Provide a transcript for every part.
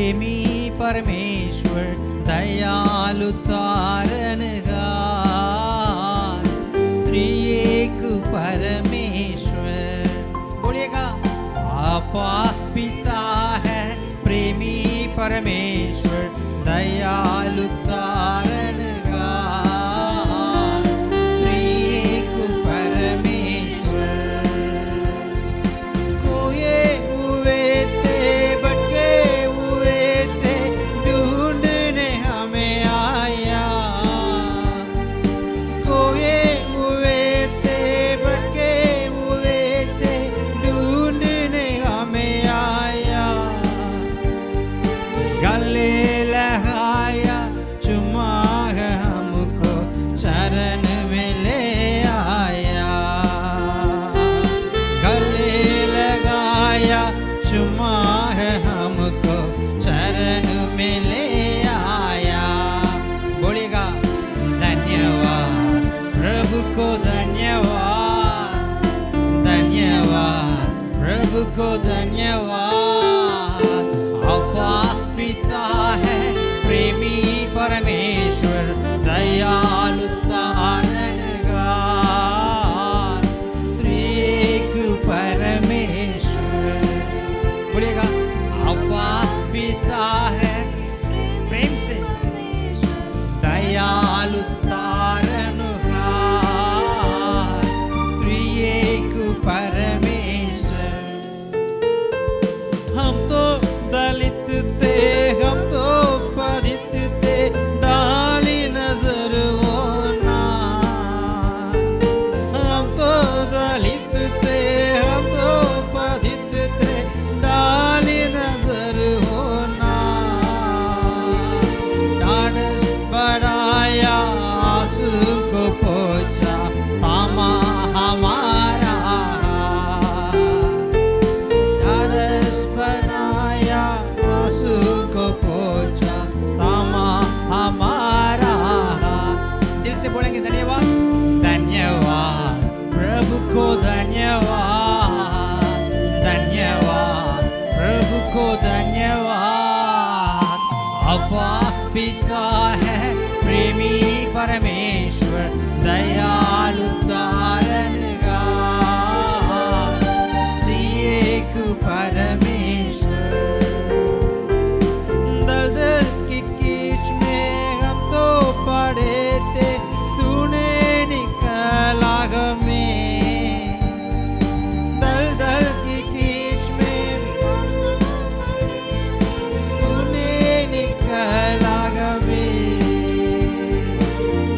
प्रेमी परमेश्वर दयालु तारणहार त्रिएक परमेश्वर। बोलिएगा आपा पिता है प्रेमी परमेश्वर दयालु तारणहार त्रिएक परमेश्वर। खोए हुए थे भटके हुए थे ढूंढने हमें आया। खोए हुए थे भटके हुए थे ढूंढने हमें आया। गले लगाया चुमा हमको चरण में ले आया। गले लगाया चुमा हमको चरण में ले आया। बोलिएगा धन्यवाद प्रभु को धन्यवाद, धन्यवाद प्रभु को धन्यवाद। आपा पिता है प्रेमी परमेश्वर दयालु तारणहार त्रिएक परमेश्वर। बोलिएगा आपा पिता है प्रेम से दयालु तारणहार त्रिएक परमेश्वर। हम तो दलित थे, हम तो पतित थे, डाली नजर वो ना। हम तो दलित थे, हम तो पतित थे, डाली नजर हो ना। डांस बढ़ाया आंसू को पोंछा तामा हमारा। डांस बनाया आंसू को पोंछा तामा हमारा। दिल से बोलेंगे धन्यवाद, धन्यवाद प्रभु को धन्यवाद, धन्यवाद प्रभु को धन्यवाद। आपा पिता है प्रेमी परमेश्वर दयालु तारणहार त्रिएक परमेश्वर। दलदल की कीच में हम तो पड़े थे, तूने निकाला हमें। दलदल की कीच में तूने निकाला हमें।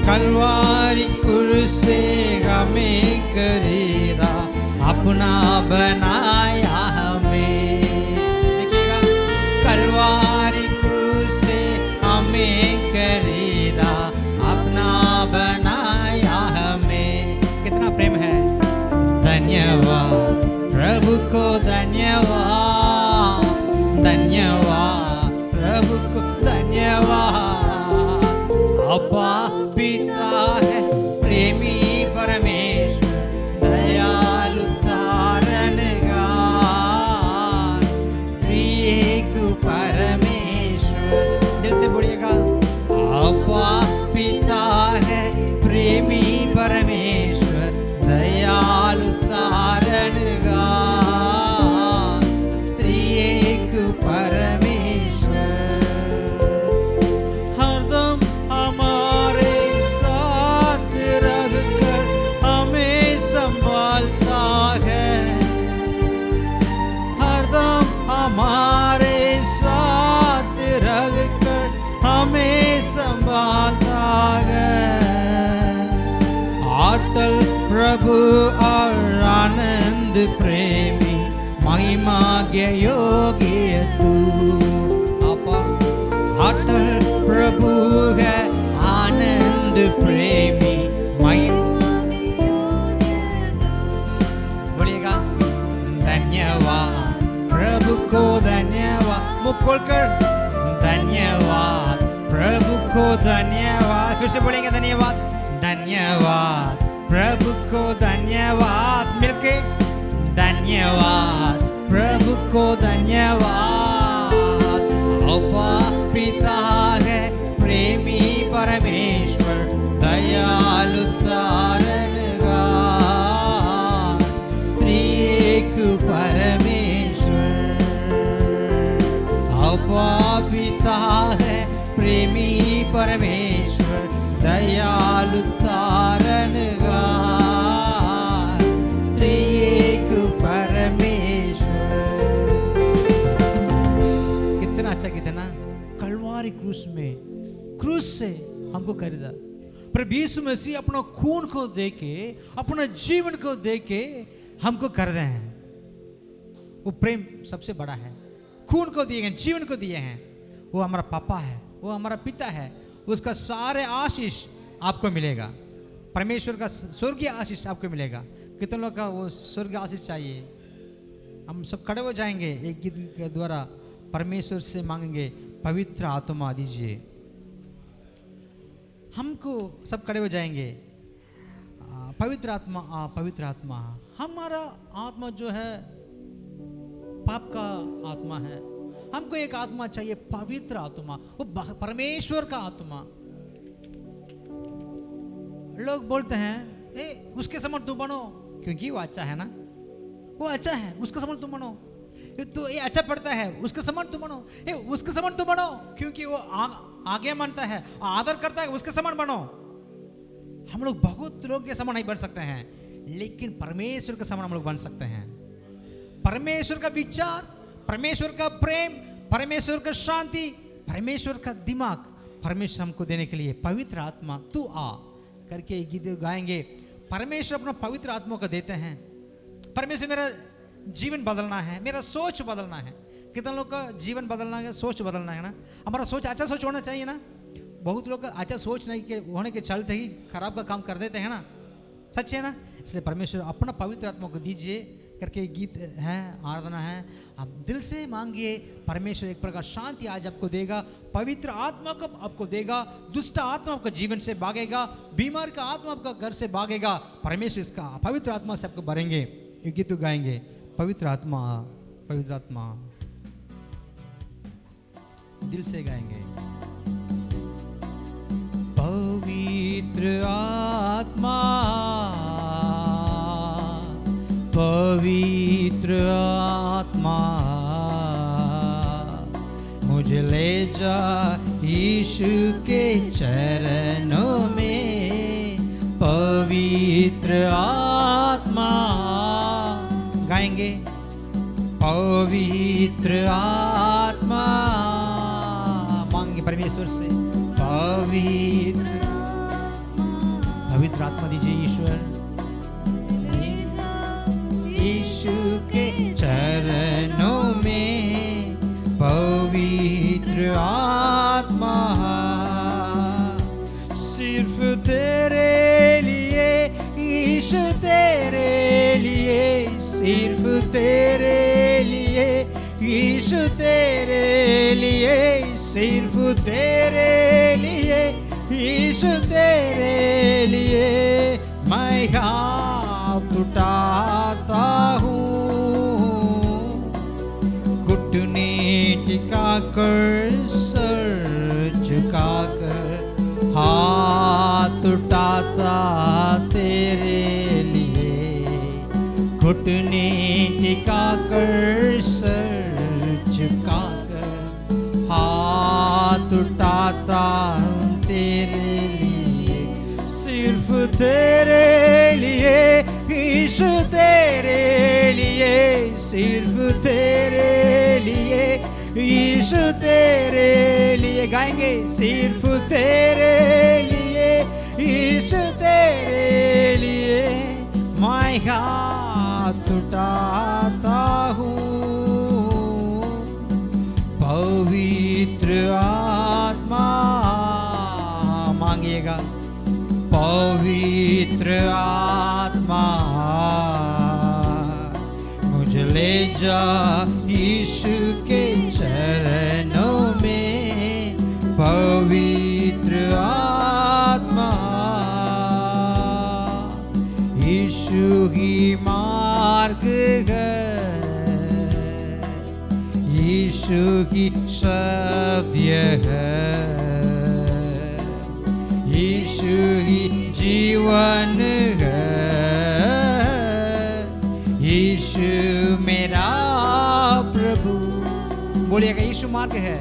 कलवारी कुर्सी हमें खरीदा, अपना बनाया हमें। देखिएगा कलवारी कुर्सी हमें खरीदा, अपना बनाया हमें। कितना प्रेम है। धन्यवाद प्रभु को धन्यवाद, धन्यवाद प्रभु को धन्यवाद। आपा पिता है प्रेमी परमेश्वर दयालु तारणहार त्रिएक परमेश्वर। दिल से बोलिएगा आपा पिता है प्रेमी परमेश्वर दयालु तारणहार त्रिएक परमेश्वर। हरदम हमारे साथ रहकर हमें संभालता है। हरदम हमारे साथ रहकर हमें संभालता है। अटल प्रभु और आनंद प्रेमी महिमा के योगी तू। आपा अटल प्रभु है आनंद प्रेमी महिमा। बोलिएगा धन्यवाद प्रभु को धन्यवाद। मुख खोलकर धन्यवाद प्रभु को धन्यवाद। फिर से बोलेंगे धन्यवाद, धन्यवाद प्रभु को धन्यवाद। मिलके धन्यवाद प्रभु को धन्यवाद। अब्बा पिता है प्रेमी परमेश्वर दयालु तारणगार त्रिएक परमेश्वर। अब्बा पिता है प्रेमी परमेश्वर दयालु तारणगार त्रिएक परमेश्वर। कितना अच्छा, कितना कलवारी क्रूस से हमको खरीदा। प्रभु यीशु मसीह अपना खून को देके, अपना जीवन को देके हमको कर रहे हैं। वो प्रेम सबसे बड़ा है। खून को दिए हैं, जीवन को दिए हैं। वो हमारा पापा है, वो हमारा पिता है। उसका सारे आशीष आपको मिलेगा। परमेश्वर का स्वर्गीय आशीष आपको मिलेगा। कितने लोग का वो स्वर्गीय आशीष चाहिए? हम सब खड़े हो जाएंगे, एक गीत के द्वारा परमेश्वर से मांगेंगे, पवित्र आत्मा दीजिए। हमको सब खड़े हो जाएंगे। पवित्र आत्मा, पवित्र आत्मा। हमारा आत्मा जो है पाप का आत्मा है। हमको एक आत्मा चाहिए, पवित्र आत्मा, वो परमेश्वर का आत्मा। लोग बोलते हैं उसके समान तुम बनो, क्योंकि वो अच्छा है ना, वो अच्छा है, उसके समान तुम बनो। तो ये अच्छा पढ़ता है, उसके समान तुम बनो। उसके समान तुम बनो, क्योंकि वो आगे मानता है, आदर करता है, उसके समान बनो। हम लोग बहुत लोग के समान नहीं बन सकते हैं, लेकिन परमेश्वर के समान हम लोग बन सकते हैं। परमेश्वर का विचार, परमेश्वर का प्रेम, परमेश्वर का शांति, परमेश्वर का दिमाग परमेश्वर हमको देने के लिए पवित्र आत्मा तू आ करके गीत गाएंगे। परमेश्वर अपना पवित्र आत्मा को देते हैं। परमेश्वर मेरा जीवन बदलना है, मेरा सोच बदलना है। कितने लोग का जीवन बदलना है, सोच बदलना है ना। हमारा सोच अच्छा सोच होना चाहिए ना। बहुत लोग का अच्छा सोच नहीं के होने के चलते ही खराब का काम कर देते हैं ना, सच है ना। इसलिए परमेश्वर अपना पवित्र आत्मा को दीजिए करके गीत है, आराधना है। आप दिल से मांगिए, परमेश्वर एक प्रकार शांति आज आपको देगा, पवित्र आत्मा को आपको देगा। दुष्ट आत्मा आपका जीवन से भागेगा, बीमार का आत्मा आपका घर से भागेगा। परमेश्वर इसका पवित्र आत्मा से आपको भरेंगे। ये गीत गाएंगे, पवित्र आत्मा, पवित्र आत्मा, दिल से गाएंगे। पवित्र आत्मा, पवित्र आत्मा, मुझे ले जा यीशु के चरणों में। पवित्र आत्मा गाएंगे, पवित्र आत्मा मांगे परमेश्वर से। पवित्र आत्मा दीजिए ईश्वर, यीशु के चरणों में। पवित्र आत्मा सिर्फ तेरे लिए, यीशु तेरे लिए, सिर्फ तेरे लिए, यीशु तेरे लिए, सिर्फ तेरे लिए, यीशु तेरे लिए। मैं हाथ उठाता हूँ, घुटने टिकाकर, सर झुकाकर, हाथ उठाता तेरे लिए। घुटने टिकाकर, सर झुकाकर, हाथ उठाता तेरे लिए। सिर्फ तेरे लिए, यीशु तेरे लिए, सिर्फ तेरे लिए, यीशु तेरे लिए। गाएंगे, सिर्फ तेरे लिए, यीशु तेरे लिए। मैं हाथ उठाता हूँ, पवित्र आत्मा मांगिएगा। पवित्र आत्मा मुझे ले जा यीशु के चरणों में। पवित्र आत्मा यीशु ही मार्ग है, यीशु यीशु ही सत्य है, यीशु ही जीवन है, यीशु मेरा प्रभु। बोलिएगा यीशु मार्ग है,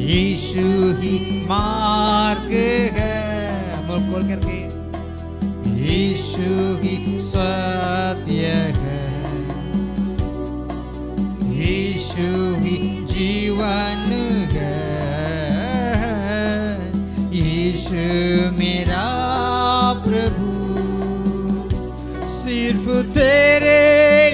यीशु ही मार्ग है, मुंह खोल करके। यीशु ही सत्य है, यीशु ही जीवन है, यीशु मेरा प्रभु। सिर्फ तेरे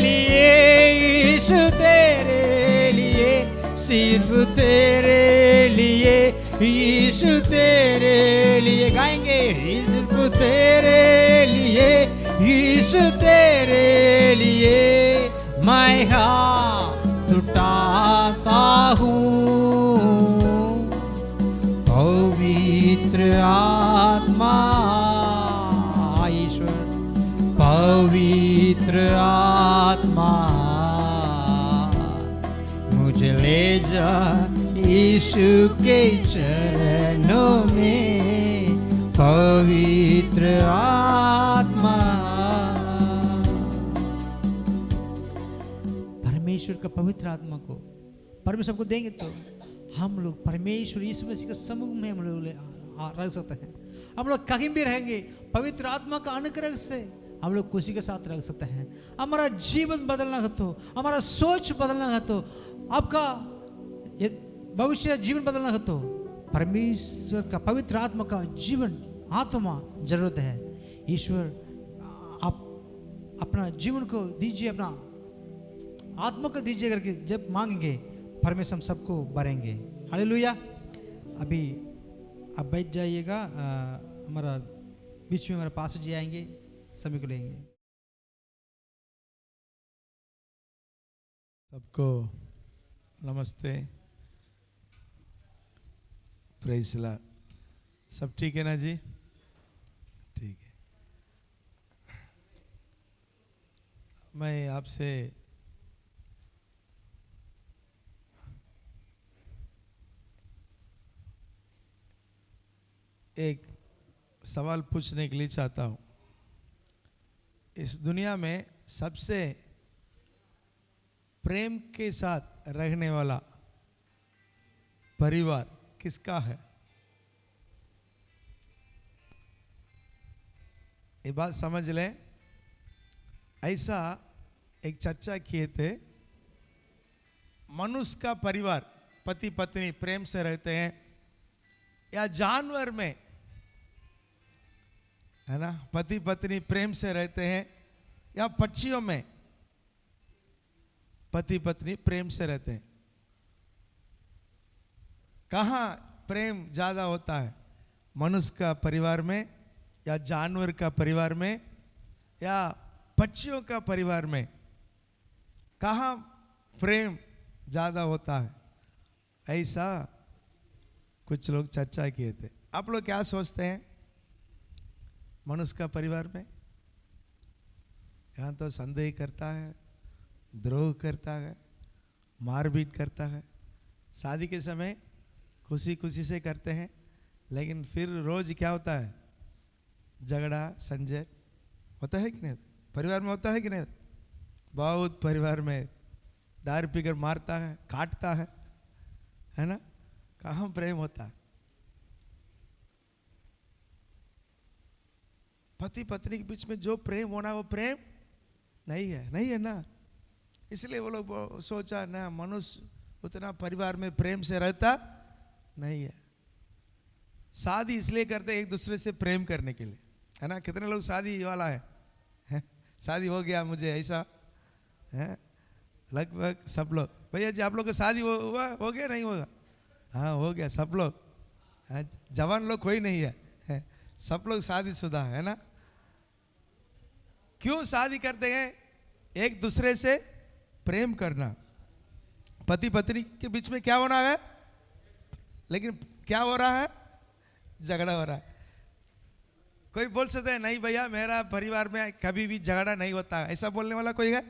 लिए यीशु, तेरे लिए, सिर्फ तेरे लिए यीशु, तेरे लिए गाएंगे। सिर्फ तेरे लिए यीशु, तेरे लिए मैं हाथ उठाता हूँ। पवित्र आत्मा ईश्वर, पवित्र आत्मा मुझे ले जा यीशु के चरणों में। पवित्र आत्मा, परमेश्वर का पवित्र आत्मा को परमेश्वर को देंगे तो हम लोग परमेश्वर यीशु मसीह के समूह में हम लोग रह सकते हैं। हम लोग कहीं भी रहेंगे, पवित्र आत्मा का अनुग्रह से हम लोग खुशी के साथ रह सकते हैं। हमारा जीवन बदलना है तो, हमारा सोच बदलना है तो, आपका भविष्य जीवन बदलना है तो परमेश्वर का पवित्र आत्मा का जीवन आत्मा जरूरत है। ईश्वर आप अपना जीवन को दीजिए, अपना आत्मा को दीजिए करके जब मांगेंगे परमेश्वर हम सबको भरेंगे। हालेलुया। अभी आप बैठ जाइएगा, हमारा बीच में हमारे पास जी आएंगे, समय को लेंगे। सबको नमस्ते, प्रेज़ द लॉर्ड। सब ठीक है ना जी? ठीक है। मैं आपसे एक सवाल पूछने के लिए चाहता हूँ। इस दुनिया में सबसे प्रेम के साथ रहने वाला परिवार किसका है? ये बात समझ लें। ऐसा एक चर्चा किए थे, मनुष्य का परिवार पति पत्नी प्रेम से रहते हैं या जानवर में, है ना, पति पत्नी प्रेम से रहते हैं या पक्षियों में पति पत्नी प्रेम से रहते हैं? कहाँ प्रेम ज्यादा होता है? मनुष्य का परिवार में या जानवर का परिवार में या पक्षियों का परिवार में? कहाँ प्रेम ज्यादा होता है? ऐसा कुछ लोग चर्चा किए थे। आप लोग क्या सोचते हैं? मनुष्य का परिवार में यहाँ तो संदेह करता है, द्रोह करता है, मारपीट करता है। शादी के समय खुशी खुशी से करते हैं, लेकिन फिर रोज क्या होता है? झगड़ा संजय होता है कि नहीं? परिवार में होता है कि नहीं? बहुत परिवार में दारू पीकर मारता है, काटता है ना? कहाँ प्रेम होता है? पति पत्नी के बीच में जो प्रेम होना वो प्रेम नहीं है ना। इसलिए वो लोग सोचा ना, मनुष्य उतना परिवार में प्रेम से रहता नहीं है। शादी इसलिए करते एक दूसरे से प्रेम करने के लिए, है ना। कितने लोग शादी वाला है? शादी हो गया मुझे ऐसा है, लगभग सब लोग। भैया जी आप लोग का शादी हुआ हो गया नहीं होगा? हाँ हो गया सब लोग। जवान लोग कोई नहीं है, सब लोग शादीशुदा है ना। क्यों शादी करते हैं? एक दूसरे से प्रेम करना। पति पत्नी के बीच में क्या होना है? लेकिन क्या हो रहा है? झगड़ा हो रहा है। कोई बोल सकता है नहीं भैया मेरा परिवार में कभी भी झगड़ा नहीं होता, ऐसा बोलने वाला कोई है?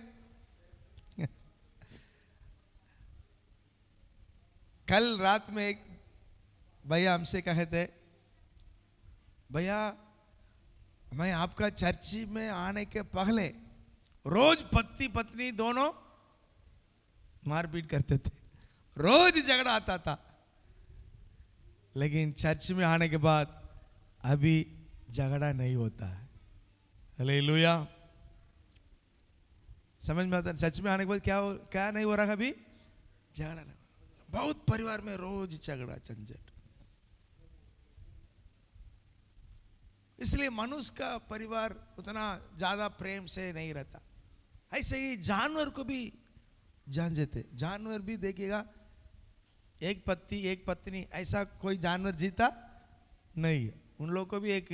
कल रात में एक भैया हमसे कहे थे, भैया मैं आपका चर्च में आने के पहले रोज पति पत्नी दोनों मारपीट करते थे, रोज झगड़ा आता था, लेकिन चर्च में आने के बाद अभी झगड़ा नहीं होता है। हालेलुया। समझ में आता है? चर्च में आने के बाद क्या नहीं हो रहा है? अभी झगड़ा नहीं। बहुत परिवार में रोज झगड़ा झंझट। इसलिए मनुष्य का परिवार उतना ज्यादा प्रेम से नहीं रहता। ऐसे ही जानवर को भी जान देते, जानवर भी देखिएगा, एक पति एक पत्नी ऐसा कोई जानवर जीता नहीं है, उन लोगों को भी एक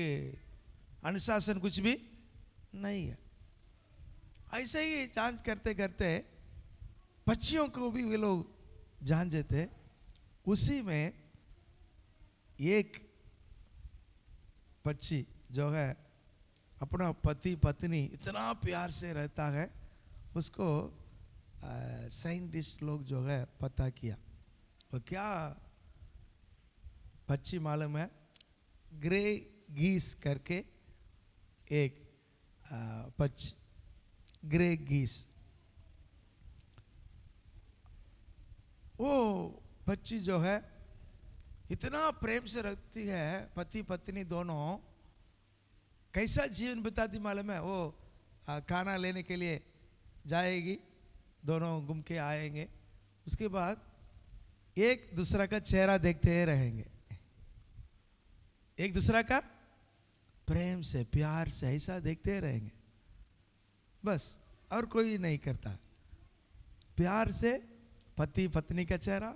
अनुशासन कुछ भी नहीं है। ऐसे ही जांच करते करते पक्षियों को भी वे लोग जान देते। उसी में एक पक्षी जो है अपना पति पत्नी इतना प्यार से रहता है, उसको साइंटिस्ट लोग जो है पता किया। और क्या पक्षी मालूम है? ग्रे गीस करके एक पक्षी, ग्रे गीस, वो पक्षी जो है इतना प्रेम से रखती है, पति पत्नी दोनों। कैसा जीवन बिताती मालूम है? वो खाना लेने के लिए जाएगी, दोनों घूम के आएंगे, उसके बाद एक दूसरा का चेहरा देखते रहेंगे, एक दूसरा का प्रेम से प्यार से ऐसा देखते रहेंगे बस, और कोई नहीं करता। प्यार से पति पत्नी का चेहरा,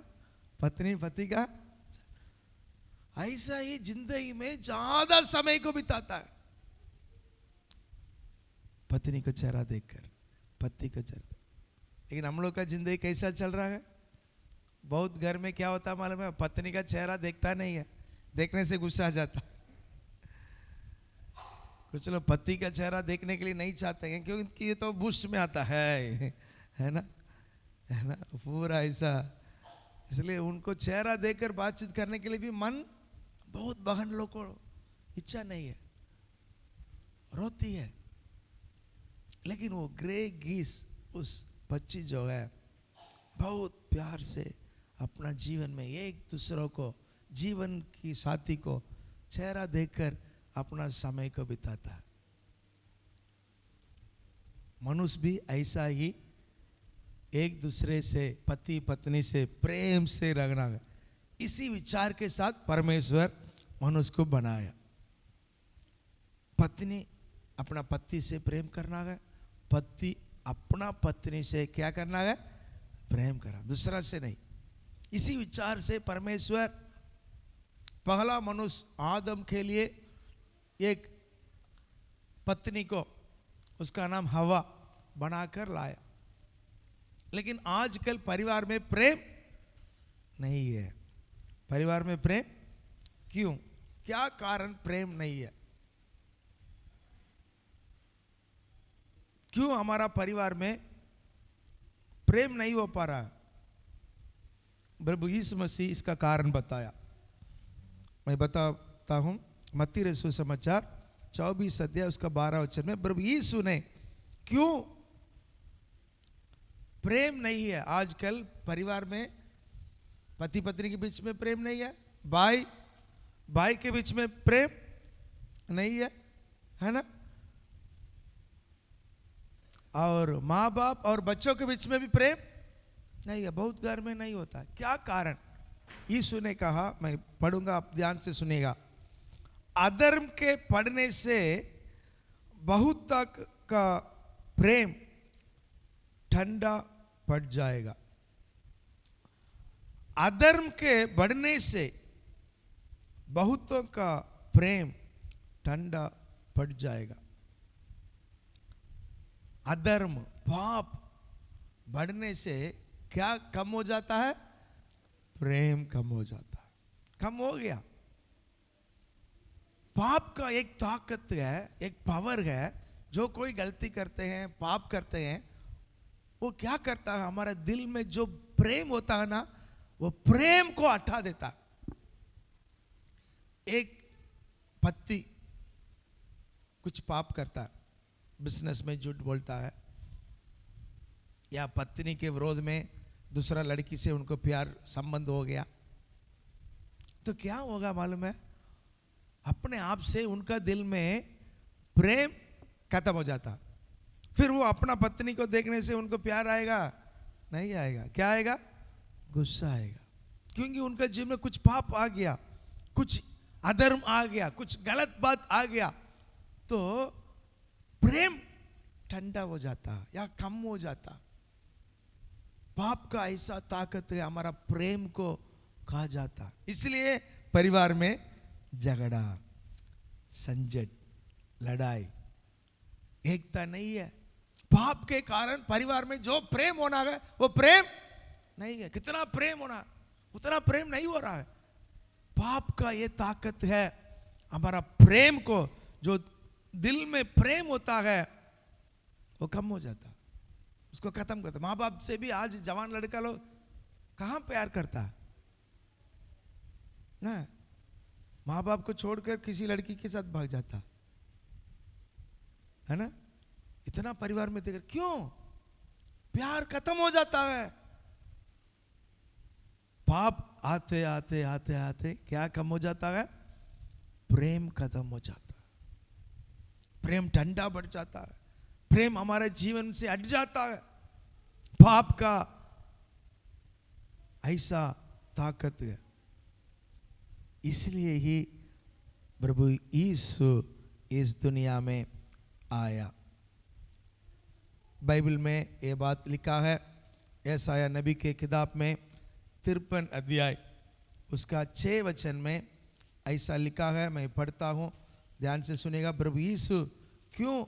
पत्नी पति का, ऐसा ही जिंदगी में ज्यादा समय को बिताता है, पत्नी को चेहरा देखकर, पति का चेहरा। लेकिन हम लोग का जिंदगी कैसा चल रहा है? बहुत घर में क्या होता मालूम है? पत्नी का चेहरा देखता नहीं है, देखने से गुस्सा आ जाता। कुछ लोग पति का चेहरा देखने के लिए नहीं चाहते हैं, क्योंकि ये तो बुश में आता है ना, है ना, पूरा ऐसा। इसलिए उनको चेहरा देखकर बातचीत करने के लिए भी मन, बहुत बहन लोग को इच्छा नहीं है, रोती है। लेकिन वो ग्रे गीस, उस पक्षी जो है बहुत प्यार से अपना जीवन में एक दूसरों को, जीवन की साथी को चेहरा देखकर अपना समय को बिताता है। मनुष्य भी ऐसा ही एक दूसरे से, पति पत्नी से प्रेम से रहना है। इसी विचार के साथ परमेश्वर मनुष्य को बनाया। पत्नी अपना पति से प्रेम करना है, पति अपना पत्नी से क्या करना है? प्रेम करना, दूसरा से नहीं। इसी विचार से परमेश्वर पहला मनुष्य आदम के लिए एक पत्नी को, उसका नाम हवा बनाकर लाया। लेकिन आजकल परिवार में प्रेम नहीं है। परिवार में प्रेम क्यों? क्या कारण प्रेम नहीं है? क्यों हमारा परिवार में प्रेम नहीं हो पा रहा? प्रभु यीशु मसीह इसका कारण बताया। मैं बताता हूं, मत्ती रसूल समाचार 24 अध्याय उसका 12 वचन में प्रभु यीशु ने क्यों प्रेम नहीं है आजकल परिवार में, पति पत्नी के बीच में प्रेम नहीं है, भाई भाई के बीच में प्रेम नहीं है ना, और माँ बाप और बच्चों के बीच में भी प्रेम नहीं है, बहुत घर में नहीं होता। क्या कारण? यीशु ने कहा, मैं पढ़ूंगा, आप ध्यान से सुनिएगा। अधर्म के पढ़ने से बहुत तक का प्रेम ठंडा पड़ जाएगा। अधर्म के बढ़ने से बहुतों का प्रेम ठंडा पड़ जाएगा। अधर्म, पाप बढ़ने से क्या कम हो जाता है? प्रेम कम हो जाता है। कम हो गया। पाप का एक ताकत है, एक पावर है। जो कोई गलती करते हैं, पाप करते हैं, वो क्या करता है? हमारे दिल में जो प्रेम होता है ना, वो प्रेम को हटा देता। एक पति कुछ पाप करता है, बिजनेस में झूठ बोलता है, या पत्नी के विरोध में दूसरा लड़की से उनको प्यार संबंध हो गया, तो क्या होगा मालूम है? अपने आप से उनका दिल में प्रेम खत्म हो जाता। फिर वो अपना पत्नी को देखने से उनको प्यार आएगा? नहीं आएगा। क्या आएगा? गुस्सा आएगा, क्योंकि उनका जीवन में कुछ पाप आ गया, कुछ अधर्म आ गया, कुछ गलत बात आ गया, तो प्रेम ठंडा हो जाता या कम हो जाता। पाप का ऐसा ताकत है, हमारा प्रेम को खा जाता। इसलिए परिवार में झगड़ा, संजट, लड़ाई, एकता नहीं है। पाप के कारण परिवार में जो प्रेम होना है वो प्रेम नहीं है। कितना प्रेम होना उतना प्रेम नहीं हो रहा है। पाप का ये ताकत है, हमारा प्रेम को, जो दिल में प्रेम होता है वो कम हो जाता, उसको खत्म करता। माँ बाप से भी आज जवान लड़का लोग कहां प्यार करता है ना? माँ बाप को छोड़कर किसी लड़की के साथ भाग जाता है ना? इतना परिवार में देख, क्यों? प्यार खत्म हो जाता है। पाप आते आते आते आते क्या कम हो जाता है? प्रेम खत्म हो जाता है, प्रेम ठंडा बढ़ जाता है, प्रेम हमारे जीवन से हट जाता है। पाप का ऐसा ताकत है। इसलिए ही प्रभु यीशु इस दुनिया में आया। बाइबल में यह बात लिखा है, यशायाह नबी के किताब में 53 अध्याय उसका 6 वचन में ऐसा लिखा है। मैं पढ़ता हूं, ध्यान से सुनेगा। प्रभु यीशु क्यों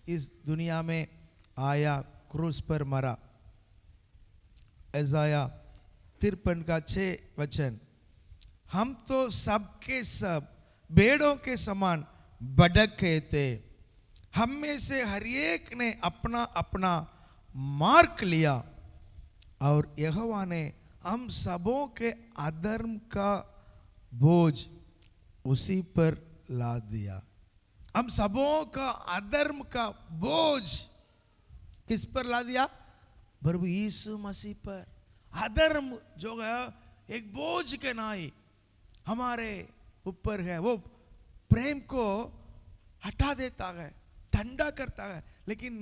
इस दुनिया में आया, क्रूस पर मरा। यशायाह 53 का 6 वचन, हम तो सबके सब भेड़ों के समान भटक गए थे, हम में से हर एक ने अपना अपना मार्ग लिया, और यहोवा ने हम सबों के अधर्म का बोझ उसी पर लाद दिया। हम सबों का अधर्म का बोझ किस पर ला दिया? प्रभु यीशु मसीह पर। अधर्म जो है एक बोझ के नाई हमारे ऊपर है, वो प्रेम को हटा देता है, ठंडा करता है। लेकिन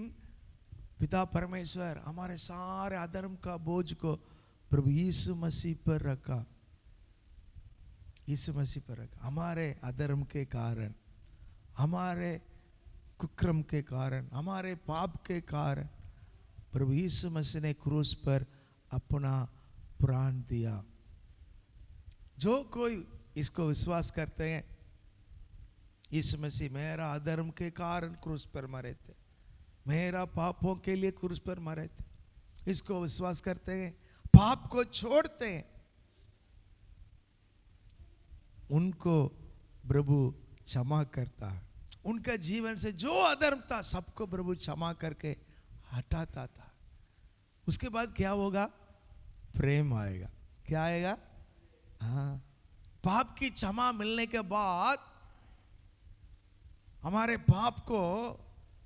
पिता परमेश्वर हमारे सारे अधर्म का बोझ को प्रभु यीशु मसीह पर रखा, यीशु मसीह पर रखा। हमारे अधर्म के कारण, हमारे कुक्रम के कारण, हमारे पाप के कारण प्रभु यीशु मसीह ने क्रूस पर अपना प्राण दिया। जो कोई इसको विश्वास करते हैं, यीशु मसीह मेरा अधर्म के कारण क्रूस पर मरे थे, मेरा पापों के लिए क्रूस पर मरे थे, इसको विश्वास करते हैं, पाप को छोड़ते हैं, उनको प्रभु क्षमा करता है। उनका जीवन से जो अधर्म था सबको प्रभु क्षमा करके हटाता था। उसके बाद क्या होगा? प्रेम आएगा। क्या आएगा? हाँ, पाप की क्षमा मिलने के बाद हमारे पाप को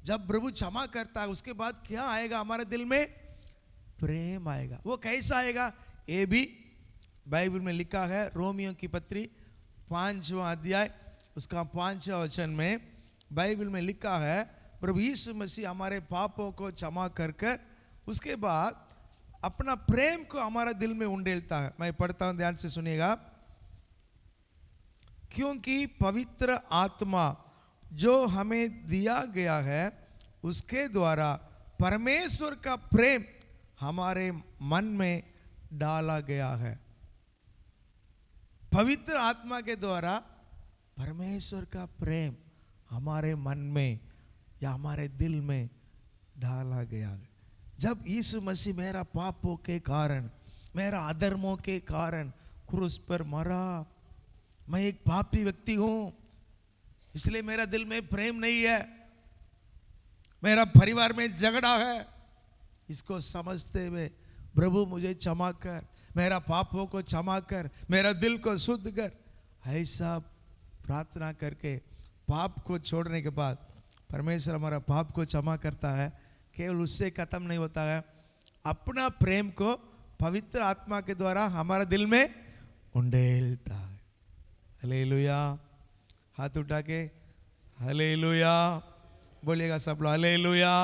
जब प्रभु क्षमा करता है, उसके बाद क्या आएगा? हमारे दिल में प्रेम आएगा। वो कैसा आएगा? ये भी बाइबल में लिखा है। रोमियो की पत्री 5वां अध्याय उसका 5वां वचन में बाइबल में लिखा है, प्रभु यीशु मसीह हमारे पापों को क्षमा कर कर उसके बाद अपना प्रेम को हमारा दिल में उंडेलता है। मैं पढ़ता हूं, ध्यान से सुनिएगा। क्योंकि पवित्र आत्मा जो हमें दिया गया है उसके द्वारा परमेश्वर का प्रेम हमारे मन में डाला गया है। पवित्र आत्मा के द्वारा परमेश्वर का प्रेम हमारे मन में या हमारे दिल में डाला गया है। जब यीशु मसीह मेरा पापों के कारण, मेरा अधर्मों के कारण क्रूस पर मरा, मैं एक पापी व्यक्ति हूं, इसलिए मेरा दिल में प्रेम नहीं है, मेरा परिवार में झगड़ा है, इसको समझते हुए प्रभु मुझे क्षमा कर, मेरा पापों को क्षमा कर, मेरा दिल को शुद्ध कर। ऐसा प्रार्थना करके पाप को छोड़ने के बाद परमेश्वर हमारा पाप को क्षमा करता है। केवल उससे खत्म नहीं होता है, अपना प्रेम को पवित्र आत्मा के द्वारा हमारा दिल में उंडेलता है। हालेलुया। हाथ उठा के हालेलुया बोलिएगा सब लोग, हालेलुया।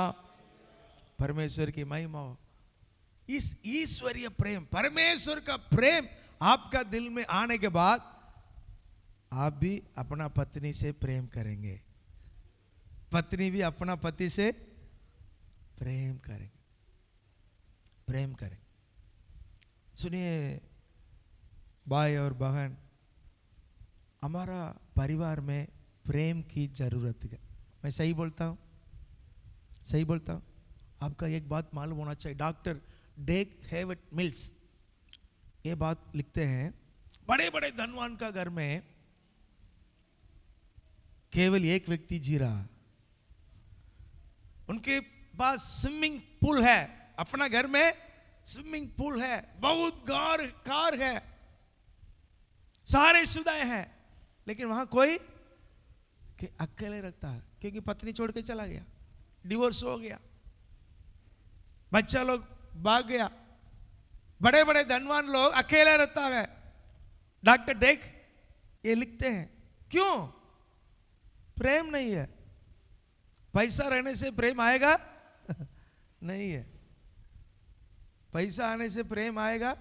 परमेश्वर की महिमा हो। इस ईश्वरीय प्रेम, परमेश्वर का प्रेम आपका दिल में आने के बाद आप भी अपना पत्नी से प्रेम करेंगे, पत्नी भी अपना पति से प्रेम करेंगे, प्रेम करेंगे। सुनिए भाई और बहन, हमारा परिवार में प्रेम की जरूरत है। मैं सही बोलता हूँ, सही बोलता हूँ। आपका एक बात मालूम होना चाहिए, डॉक्टर डेग हेविट मिल्स ये बात लिखते हैं, बड़े बड़े धनवान का घर में केवल एक व्यक्ति जी रहा, उनके पास स्विमिंग पूल है, अपना घर में स्विमिंग पूल है, बहुत कार है, सारे सुविधाएं हैं, लेकिन वहां कोई अकेले रखता है क्योंकि पत्नी छोड़ के चला गया, डिवोर्स हो गया, बच्चा लोग भाग गया। बड़े बड़े धनवान लोग अकेले रहता है। डॉक्टर डेक ये लिखते हैं, क्यों? प्रेम नहीं है। पैसा रहने से प्रेम आएगा? नहीं है। पैसा आने से प्रेम आएगा?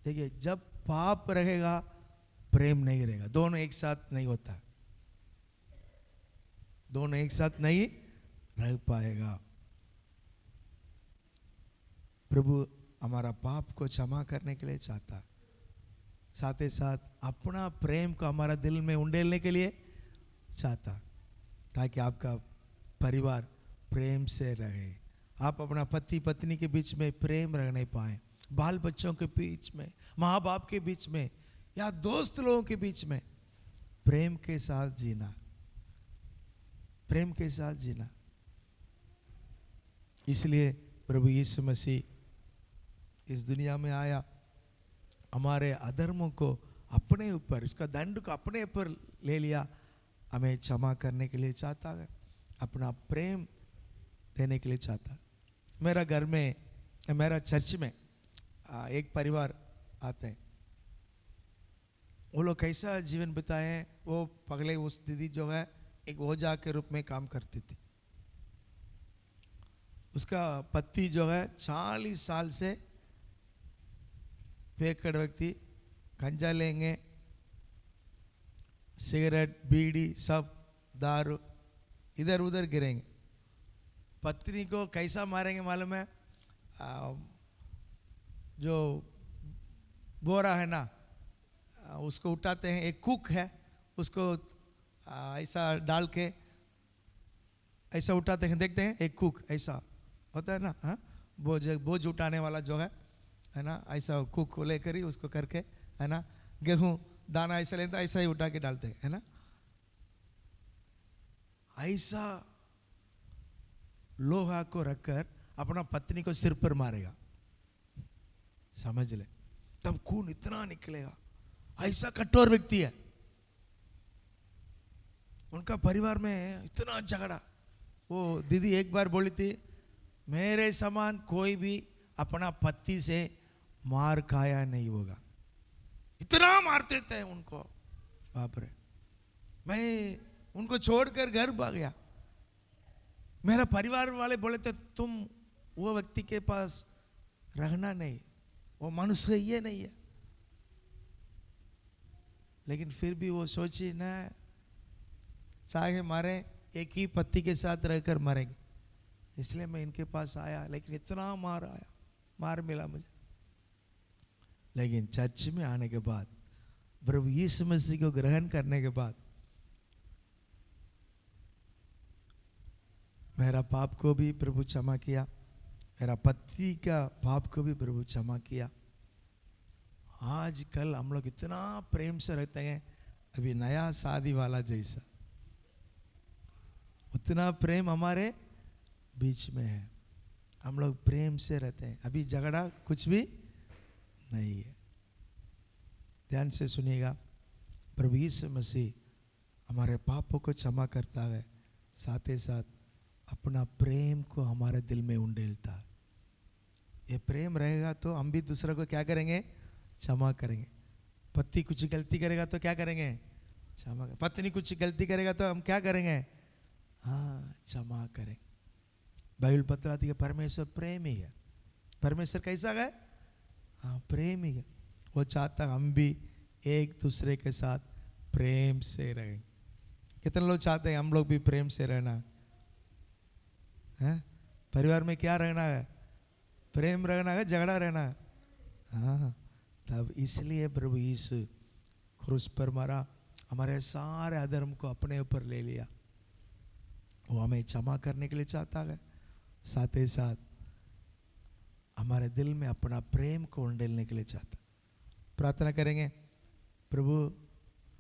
देखिए, जब पाप रहेगा प्रेम नहीं रहेगा। दोनों एक साथ नहीं होता, दोनों एक साथ नहीं रह पाएगा। प्रभु हमारा पाप को क्षमा करने के लिए चाहता, साथ ही साथ अपना प्रेम को हमारा दिल में उंडेलने के लिए चाहता, ताकि आपका परिवार प्रेम से रहे। आप अपना पति पत्नी के बीच में प्रेम रह नहीं पाए, बाल बच्चों के बीच में, माँ बाप के बीच में, या दोस्त लोगों के बीच में प्रेम के साथ जीना, प्रेम के साथ जीना। इसलिए प्रभु यीशु मसीह इस दुनिया में आया, हमारे अधर्मों को अपने ऊपर, इसका दंड को अपने ऊपर ले लिया, हमें क्षमा करने के लिए चाहता है, अपना प्रेम देने के लिए चाहता। मेरा घर में, मेरा चर्च में एक परिवार आते हैं, वो लोग कैसा जीवन बिताए हैं। वो पगले उस दीदी जो है एक ओझा के रूप में काम करती थी। उसका पति जो है 40 साल से पेकड़ व्यक्ति, गंजा लेंगे, सिगरेट बीड़ी सब दारू इधर उधर गिरेंगे। पत्नी को कैसा मारेंगे मालूम है? जो बोरा है ना, उसको उठाते हैं, एक कुक है, उसको ऐसा डाल के ऐसा उठाते हैं, देखते हैं एक कुक ऐसा होता है ना, हाँ, बोझ उठाने वाला जो है ना, ऐसा कुक को लेकर ही उसको करके, है ना, गेहूं दाना ऐसा लेता, ऐसा ही उठा के डालते हैं, है ना। ऐसा लोहा को रखकर अपना पत्नी को सिर पर मारेगा, समझ ले, तब खून इतना निकलेगा। ऐसा कठोर व्यक्ति है। उनका परिवार में इतना झगड़ा। वो दीदी एक बार बोली थी, मेरे समान कोई भी अपना पति से मार खाया नहीं होगा, इतना मारते थे उनको, बाप रे। मैं उनको छोड़कर घर भाग गया। मेरा परिवार वाले बोले थे, तुम वो व्यक्ति के पास रहना नहीं, वो मनुष्य ये नहीं है। लेकिन फिर भी वो सोची ना, चाहे मारे एक ही पति के साथ रहकर मरेंगे, इसलिए मैं इनके पास आया। लेकिन इतना मार मिला मुझे। लेकिन चर्च में आने के बाद, प्रभु यीशु मसीह को ग्रहण करने के बाद, मेरा पाप को भी प्रभु क्षमा किया, मेरा पति का पाप को भी प्रभु क्षमा किया। आज कल हम लोग इतना प्रेम से रहते हैं, अभी नया शादी वाला जैसा, उतना प्रेम हमारे बीच में है। हम लोग प्रेम से रहते हैं, अभी झगड़ा कुछ भी नहीं है। ध्यान से सुनिएगा, प्रभु यीशु मसीह हमारे पापों को क्षमा करता है, साथ ही साथ अपना प्रेम को हमारे दिल में उंडेलता है। ये प्रेम रहेगा तो हम भी दूसरे को क्या करेंगे? क्षमा करेंगे। पति कुछ गलती करेगा तो क्या करेंगे? क्षमा करेंगे। पत्नी कुछ गलती करेगा तो हम क्या करेंगे? हाँ, क्षमा करेंगे। बाइबल बतलाती है परमेश्वर प्रेम ही है। परमेश्वर कैसा है? हाँ, प्रेम ही है। वो चाहता है हम भी एक दूसरे के साथ प्रेम से रहें। कितने लोग चाहते हैं हम लोग भी प्रेम से रहना है? परिवार में क्या रहना है? प्रेम रहना है, झगड़ा रहना है? हाँ, तब इसलिए प्रभु यीशु क्रूस पर मरा, हमारे सारे अधर्म को अपने ऊपर ले लिया। वो हमें क्षमा करने के लिए चाहता है, साथ ही साथ हमारे दिल में अपना प्रेम को उंडेलने के लिए चाहता। प्रार्थना करेंगे, प्रभु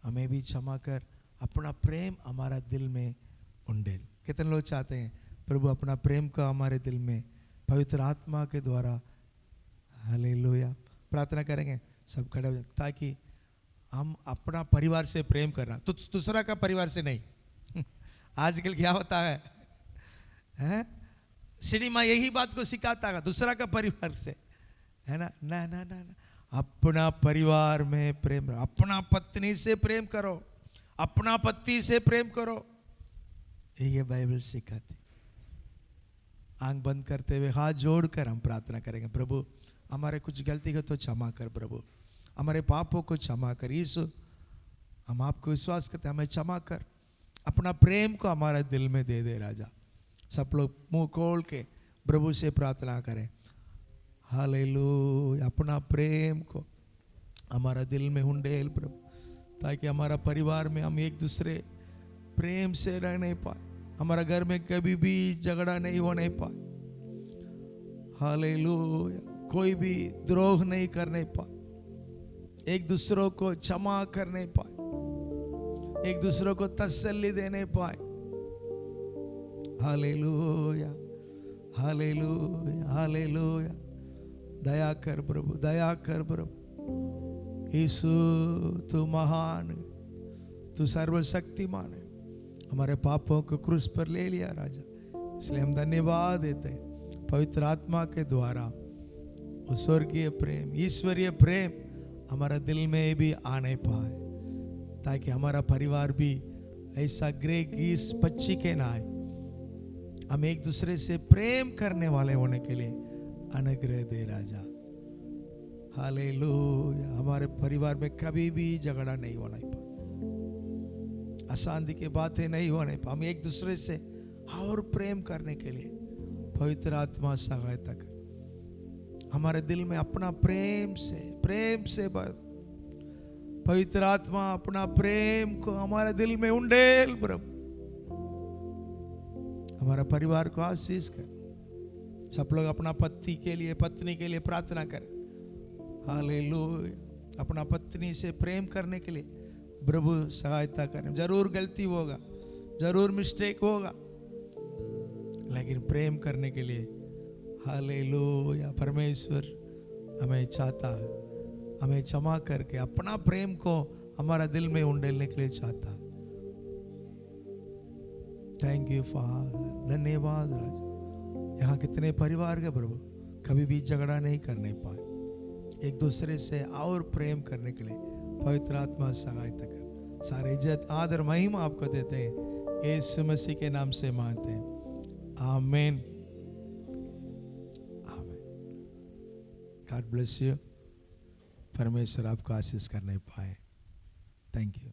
हमें भी क्षमा कर, अपना प्रेम हमारा दिल में उंडेल। कितने लोग चाहते हैं प्रभु अपना प्रेम का हमारे दिल में पवित्र आत्मा के द्वारा? हालेलुया। प्रार्थना करेंगे सब खड़े हो जाए, ताकि हम अपना परिवार से प्रेम करना, तो दूसरा का परिवार से नहीं। आजकल क्या होता है? सिनेमा यही बात को सिखाता है, दूसरा का परिवार से, है ना? ना ना ना ना, अपना परिवार में प्रेम, अपना पत्नी से प्रेम करो, अपना पति से प्रेम करो, ये बाइबल सिखाती। आंख बंद करते हुए हाथ जोड़कर हम प्रार्थना करेंगे, प्रभु हमारे कुछ गलती हो तो क्षमा कर, प्रभु हमारे पापों को क्षमा कर। यीशु हम आपको विश्वास करते हैं, हमें क्षमा कर, अपना प्रेम को हमारे दिल में दे दे राजा। सब लोग मुंह खोल के प्रभु से प्रार्थना करें। हालेलुया। अपना प्रेम को हमारा दिल में उंडेल प्रभु, ताकि हमारा परिवार में हम एक दूसरे प्रेम से रह नहीं पाए, हमारा घर में कभी भी झगड़ा नहीं होने पाए। हालेलुया। कोई भी द्रोह नहीं करने पाए, एक दूसरों को क्षमा करने पाए, एक दूसरों को तसल्ली देने पाए। Hallelujah, hallelujah, hallelujah. दया कर प्रभु, दया कर प्रभु। यीशु तू महान, तू सर्वशक्तिमान है। हमारे पापों को क्रूस पर ले लिया राजा, इसलिए हम धन्यवाद देते हैं। पवित्र आत्मा के द्वारा वो स्वर्गीय प्रेम, ईश्वरीय प्रेम हमारा दिल में भी आने पाए, ताकि हमारा परिवार भी ऐसा ग्रे गीस पक्षी के ना आए। हम एक दूसरे से प्रेम करने वाले होने के लिए अनुग्रह दे राजा। हालेलुया। हमारे परिवार में कभी भी झगड़ा नहीं होना पाए, अशांति की बातें नहीं होने पाए। हम एक दूसरे से और प्रेम करने के लिए पवित्र आत्मा सहायता कर। हमारे दिल में अपना प्रेम से भर। पवित्र आत्मा अपना प्रेम को हमारे दिल में उंडेल प्रभु। हमारा परिवार को आशीष कर। सब लोग अपना पति के लिए, पत्नी के लिए प्रार्थना करें। हालेलुया। अपना पत्नी से प्रेम करने के लिए प्रभु सहायता करें। जरूर गलती होगा, जरूर मिस्टेक होगा, लेकिन प्रेम करने के लिए हालेलुया परमेश्वर हमें चाहता है, हमें क्षमा करके अपना प्रेम को हमारा दिल में उंडेलने के लिए चाहता है। थैंक यू फादर, धन्यवाद राजा। यहाँ कितने परिवार के प्रभु कभी भी झगड़ा नहीं करने पाए, एक दूसरे से और प्रेम करने के लिए पवित्र आत्मा सहायता कर। सारे इज्जत आदर महिमा आपको देते हैं, यीशु मसीह के नाम से मानते हैं। आमीन, आमीन। God bless you. परमेश्वर आपको आशीष करने पाए। Thank you.